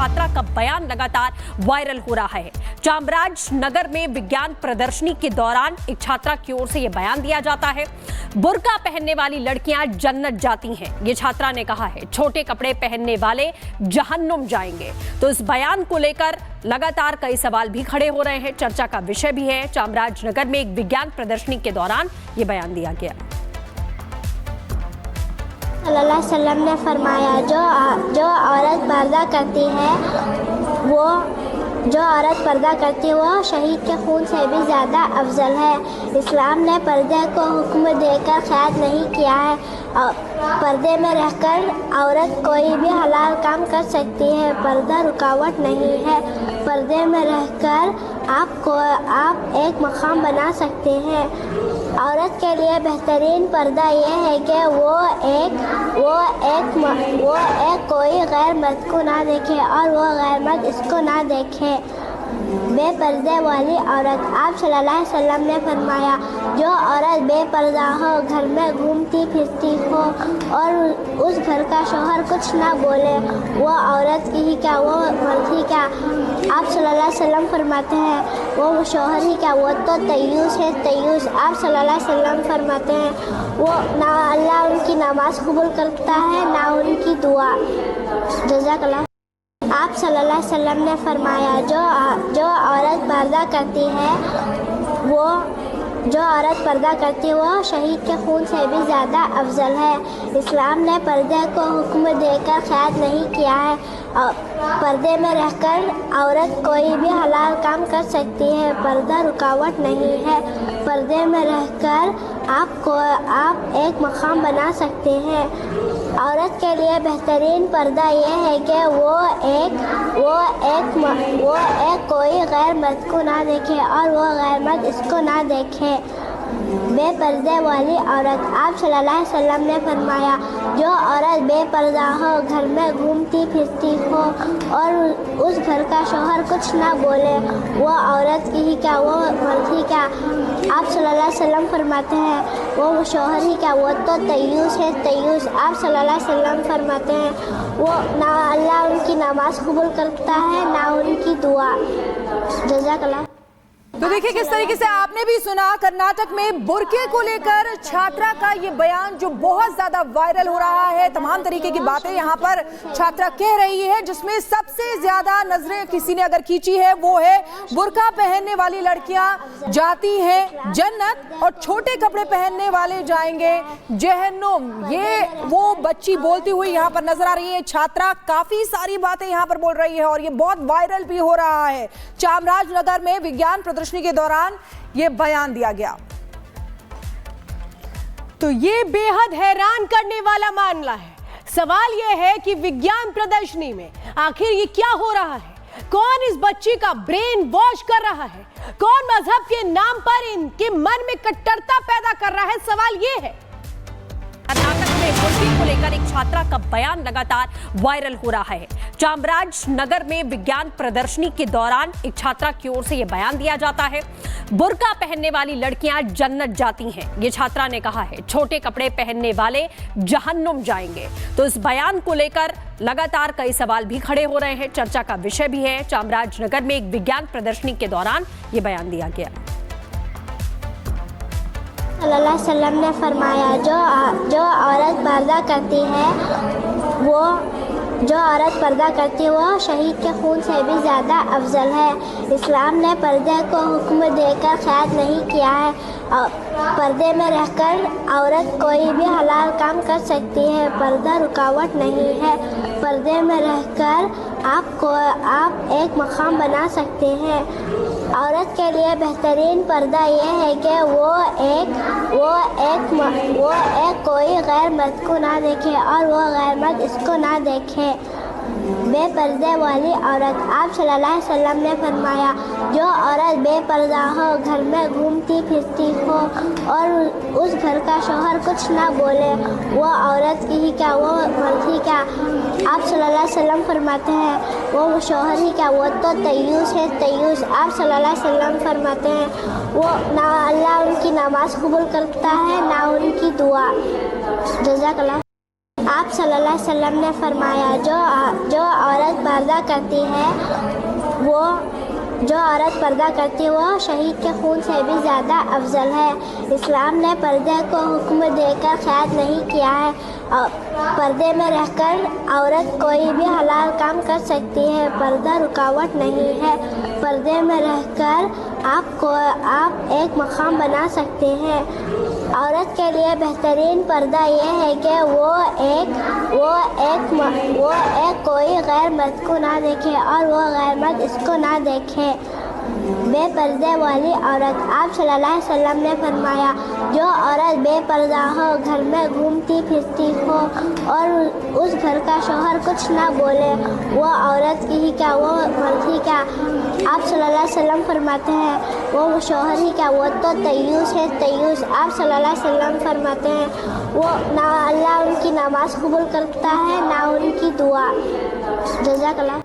छात्रा का बयान लगातार वायरल हो रहा है। चामराजनगर में विज्ञान प्रदर्शनी के दौरान एक छात्रा की ओर से यह बयान दिया जाता है। बुर्का पहनने वाली लड़कियां जन्नत जाती हैं, ये छात्रा ने कहा है। छोटे कपड़े पहनने वाले जहन्नुम जाएंगे। तो इस बयान को लेकर लगातार कई सवाल भी खड़े हो रहे हैं, चर्चा का विषय भी है। चामराजनगर में एक विज्ञान प्रदर्शनी के दौरान ये बयान दिया गया। सल्लल्लाहु अलैहि वसल्लम ने फरमाया, जो औरत पर्दा करती है वो शहीद के खून से भी ज़्यादा अफजल है। इस्लाम ने पर्दे को हुक्म देकर क़ैद नहीं किया है। पर्दे में रहकर औरत कोई भी हलाल काम कर सकती है। पर्दा रुकावट नहीं है। पर्दे में रहकर आप एक मकाम बना सकते हैं। औरत के लिए बेहतरीन पर्दा ये है कि वो एक कोई गैर मर्द को ना देखे और वो गैर मर्द इसको ना देखे। बेपर्दे वाली औरत, आप सल्लल्लाहु अलैहि वसल्लम ने फरमाया, जो औरत बेपर्दा हो, घर में घूमती फिरती हो और उस घर का शौहर कुछ ना बोले, वो औरत की ही क्या, वो मर्द ही क्या। आप सल्लल्लाहु अलैहि वसल्लम फरमाते हैं, वो शौहर ही क्या, वो तो तय्यूस है, तय्यूस। आप सल्लल्लाहु अलैहि वसल्लम फरमाते हैं, वो ना अल्लाह उनकी नमाज कबूल करता है ना उनकी दुआ। जज़ाकल्लाह। आप सल्लल्लाहु अलैहि वसल्लम ने फरमाया, जो औरत पर्दा करती है वो शहीद के खून से भी ज़्यादा अफजल है। इस्लाम ने पर्दे को हुक्म देकर क़ैद नहीं किया है। पर्दे में रहकर औरत कोई भी हलाल काम कर सकती है। पर्दा रुकावट नहीं है। पर्दे में रहकर आप एक मकाम बना सकते हैं। औरत के लिए बेहतरीन पर्दा ये है कि वो एक कोई गैर मर्द को ना देखे और वो गैर मर्द इसको ना देखे। बेपर्दे वाली औरत, आप सल्लल्लाहु अलैहि वसल्लम ने फरमाया, जो औरत बेपर्दा हो, घर में घूमती फिरती हो और उस घर का शौहर कुछ ना बोले, वो औरत की ही क्या, वो मर्द ही क्या। आप सल्लल्लाहु अलैहि वसल्लम फरमाते हैं, वो शौहर ही क्या, वो तो तय्यूस है, तय्यूस। आप सल्लल्लाहु अलैहि वसल्लम फरमाते हैं, वो ना अल्लाह उनकी नमाज कबूल करता है ना उनकी दुआ। जज़ाकल्लाह। तो देखिए किस तरीके से आपने भी सुना, कर्नाटक में बुर्के को लेकर छात्रा का ये बयान जो बहुत ज्यादा वायरल हो रहा है। तमाम तरीके की बातें यहाँ पर छात्रा कह रही है, जिसमें सबसे ज्यादा नजरें किसी ने अगर खींची है वो है बुर्का पहनने वाली लड़कियां जाती हैं जन्नत और छोटे कपड़े पहनने वाले जाएंगे जहन्नुम। ये वो बच्ची बोलती हुई यहाँ पर नजर आ रही है। छात्रा काफी सारी बातें यहाँ पर बोल रही है और ये बहुत वायरल भी हो रहा है। चामराजनगर में विज्ञान प्रदर्शनी के दौरान ये बयान दिया गया। तो ये बेहद हैरान करने वाला मामला है। सवाल यह है कि विज्ञान प्रदर्शनी में आखिर ये क्या हो रहा है? कौन इस बच्ची का ब्रेन वॉश कर रहा है? कौन मजहब के नाम पर इनके मन में कट्टरता पैदा कर रहा है? सवाल ये है। कर्नाटक में बुर्के को लेकर एक छात्रा का बयान लगातार वायरल हो रहा है। चामराजनगर में विज्ञान प्रदर्शनी के दौरान एक छात्रा की ओर से यह बयान दिया जाता है। बुर्का पहनने वाली लड़कियां जन्नत जाती हैं, ये छात्रा ने कहा है। छोटे कपड़े पहनने वाले जहन्नुम जाएंगे। तो इस बयान को लेकर लगातार कई सवाल भी खड़े हो रहे हैं, चर्चा का विषय भी है। चामराजनगर में एक विज्ञान प्रदर्शनी के दौरान ये बयान दिया गया। सल्लल्लाहु अलैहि वसल्लम ने फरमाया, जो औरत पर्दा करती है वो शहीद के खून से भी ज़्यादा अफजल है। इस्लाम ने पर्दे को हुक्म देकर क़ैद नहीं किया है। पर्दे में रहकर औरत कोई भी हलाल काम कर सकती है। पर्दा रुकावट नहीं है। पर्दे में रहकर आप एक मकाम बना सकते हैं। औरत के लिए बेहतरीन पर्दा ये है कि वो एक कोई गैर मर्द को ना देखे और वो गैर मर्द इसको ना देखे। बेपर्दे वाली औरत, आप सल्लल्लाहु अलैहि वसल्लम ने फरमाया, जो औरत बेपर्दा हो, घर में घूमती फिरती हो और उस घर का शौहर कुछ ना बोले, वो औरत की ही क्या, वो मर्द ही क्या। आप सल्लल्लाहु अलैहि वसल्लम फरमाते हैं, वो शौहर ही क्या, वो तो तय्यूस है, तय्यूस। आप सल्लल्लाहु अलैहि वसल्लम फरमाते हैं, वो ना अल्लाह उनकी नमाज कबूल करता है ना उनकी दुआ। जज़ाकल्लाह। आप सल्लल्लाहु अलैहि वसल्लम ने फरमाया, जो औरत पर्दा करती है वो जो औरत पर्दा करती है वो शहीद के खून से भी ज़्यादा अफजल है। इस्लाम ने पर्दे को हुक्म देकर क़ैद नहीं किया है। पर्दे में रहकर औरत कोई भी हलाल काम कर सकती है। पर्दा रुकावट नहीं है। पर्दे में रहकर आप एक मकाम बना सकते हैं। औरत के लिए बेहतरीन पर्दा यह है कि वो एक कोई गैर मर्द को ना देखे और वो गैर मर्द इसको ना देखे। बेपर्दे वाली औरत आप सल्लल्लाहु अलैहि वसल्लम ने फरमाया, जो औरत बेपर्दा हो, घर में घूमती फिरती हो और उस घर का शौहर कुछ ना बोले, वो औरत की ही क्या, वो मर्द ही क्या। आप सल्लल्लाहु अलैहि वसल्लम फरमाते हैं, वो शौहर ही क्या, वो तो तय्यूस है, तय्यूस। आप सल्लल्लाहु अलैहि वसल्लम फरमाते हैं, वो ना अल्लाह उनकी नमाज कबूल करता है ना उनकी दुआ। जज़ाकल्लाह।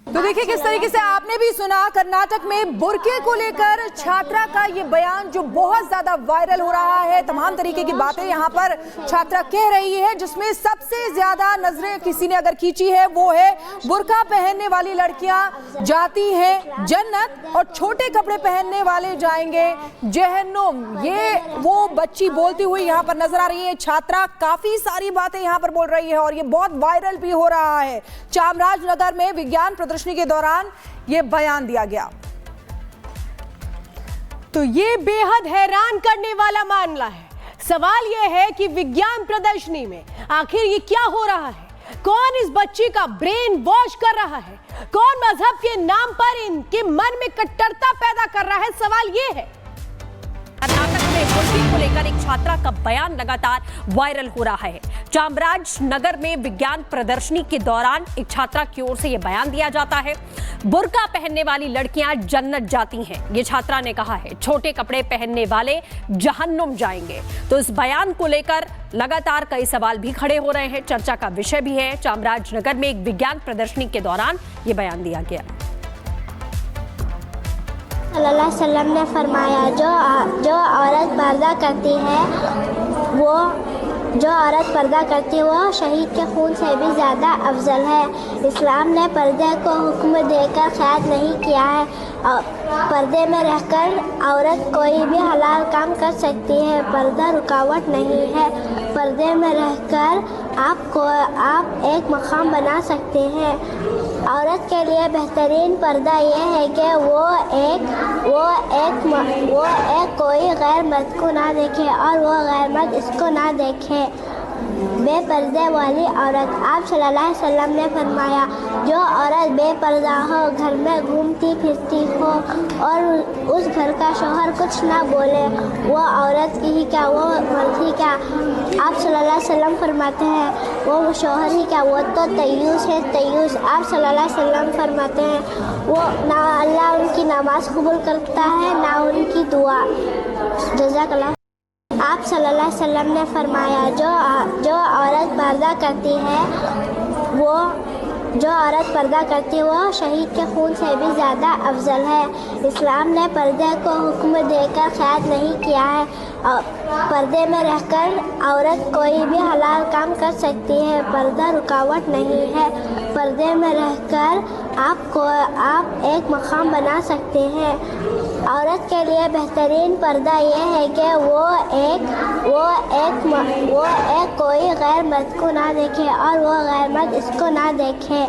तो देखिए किस तरीके से आपने भी सुना, कर्नाटक में बुर्के को लेकर छात्रा का ये बयान जो बहुत ज्यादा वायरल हो रहा है। तमाम तरीके की बातें यहाँ पर छात्रा कह रही है, जिसमें सबसे ज्यादा नजरें किसी ने अगर खींची है वो है बुर्का पहनने वाली लड़कियां जाती हैं जन्नत और छोटे कपड़े पहनने वाले जाएंगे जहन्नुम। ये वो बच्ची बोलती हुई यहाँ पर नजर आ रही है। छात्रा काफी सारी बातें यहाँ पर बोल रही है और ये बहुत वायरल भी हो रहा है। चामराजनगर में विज्ञान प्रदर्शनी के दौरान ये बयान दिया गया। तो ये बेहद हैरान करने वाला मामला है। सवाल यह है कि विज्ञान प्रदर्शनी में आखिर ये क्या हो रहा है? कौन इस बच्ची का ब्रेन वॉश कर रहा है? कौन मजहब के नाम पर इनके मन में कट्टरता पैदा कर रहा है? सवाल ये है। कर्नाटक में बुर्के को लेकर एक छात्रा का बयान लगातार वायरल हो रहा है। चामराजनगर में विज्ञान प्रदर्शनी के दौरान एक छात्रा की ओर से यह बयान दिया जाता है, बुर्का पहनने वाली लड़कियां जन्नत जाती हैं। ये छात्रा ने कहा है, छोटे कपड़े पहनने वाले जहन्नुम जाएंगे। तो इस बयान को लेकर लगातार कई सवाल भी खड़े हो रहे हैं, चर्चा का विषय भी है। चामराजनगर में एक विज्ञान प्रदर्शनी के दौरान यह बयान दिया गया। सल्लल्लाहु अलैहि वसल्लम ने फरमाया, जो औरत पर्दा करती है वो शहीद के खून से भी ज़्यादा अफजल है। इस्लाम ने पर्दे को हुक्म देकर क़ैद नहीं किया है। पर्दे में रहकर औरत कोई भी हलाल काम कर सकती है। पर्दा रुकावट नहीं है। पर्दे में रहकर आप एक मकाम बना सकते हैं। औरत के लिए बेहतरीन पर्दा यह है कि वो एक कोई गैर मर्द को ना देखे और वो गैर मर्द इसको ना देखे। बेपर्दे वाली औरत आप सल्लल्लाहु अलैहि वसल्लम ने फरमाया, जो औरत बेपर्दा हो, घर में घूमती फिरती हो और उस घर का शौहर कुछ ना बोले, वो औरत की ही क्या, वो मर्द ही क्या। आप सल्लल्लाहु अलैहि वसल्लम फरमाते हैं, वो शौहर ही क्या, वो तो तय्यूस है, तय्यूस। आप सल्लल्लाहु अलैहि वसल्लम फरमाते हैं, वो ना अल्लाह उनकी नमाज कबूल करता है ना उनकी दुआ। जज़ाकल्लाह। आप सल्लल्लाहु अलैहि वसल्लम ने फरमाया, जो औरत पर्दा करती है वो शहीद के खून से भी ज़्यादा अफजल है। इस्लाम ने पर्दे को हुक्म देकर क़ैद नहीं किया है। पर्दे में रहकर औरत कोई भी हलाल काम कर सकती है। पर्दा रुकावट नहीं है। पर्दे में रहकर आप एक मकाम बना सकते हैं। औरत के लिए बेहतरीन पर्दा यह है कि वो एक कोई गैर मर्द को ना देखे और वो गैर मर्द इसको ना देखे।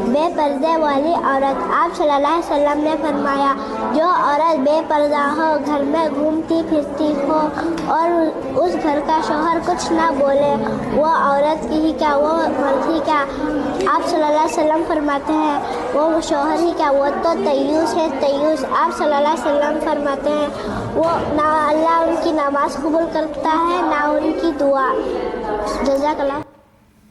बेपर्दे वाली औरत आप सल्लल्लाहु अलैहि वसल्लम ने फरमाया, जो औरत बेपर्दा हो, घर में घूमती फिरती हो और उस घर का शौहर कुछ ना बोले, वो औरत की ही क्या, वो मर्द ही क्या। आप सल्लल्लाहु अलैहि वसल्लम फरमाते हैं, वो शौहर ही क्या, वो तो तय्यूस है, तय्यूस। आप सल्लल्लाहु अलैहि वसल्लम फरमाते हैं, वो ना अल्लाह उनकी नमाज कबूल करता है ना उनकी दुआ। जज़ाकल्लाह।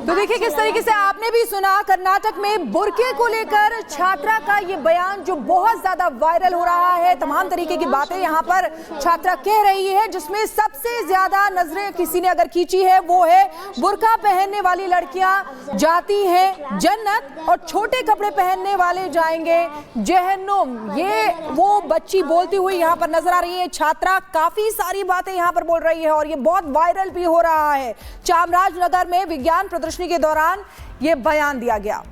तो देखिए किस तरीके से आपने भी सुना, कर्नाटक में बुर्के को लेकर छात्रा का ये बयान जो बहुत ज्यादा वायरल हो रहा है। तमाम तरीके की बातें यहाँ पर छात्रा कह रही है, जिसमें सबसे ज्यादा नजरें किसी ने अगर खींची है वो है बुर्का पहनने वाली लड़कियां जाती हैं जन्नत और छोटे कपड़े पहनने वाले जाएंगे जहन्नुम। ये वो बच्ची बोलती हुई यहाँ पर नजर आ रही है। छात्रा काफी सारी बातें यहाँ पर बोल रही है और ये बहुत वायरल भी हो रहा है। चामराजनगर में विज्ञान प्रदर्शनी के दौरान ये बयान दिया गया।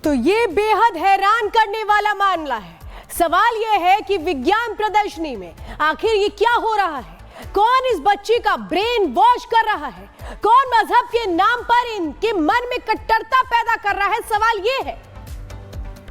तो ये बेहद हैरान करने वाला मामला है। सवाल ये है कि विज्ञान प्रदर्शनी में आखिर ये क्या हो रहा है? कौन इस बच्ची का ब्रेन वॉश कर रहा है? कौन मजहब के नाम पर इनके मन में कट्टरता पैदा कर रहा है? सवाल ये है।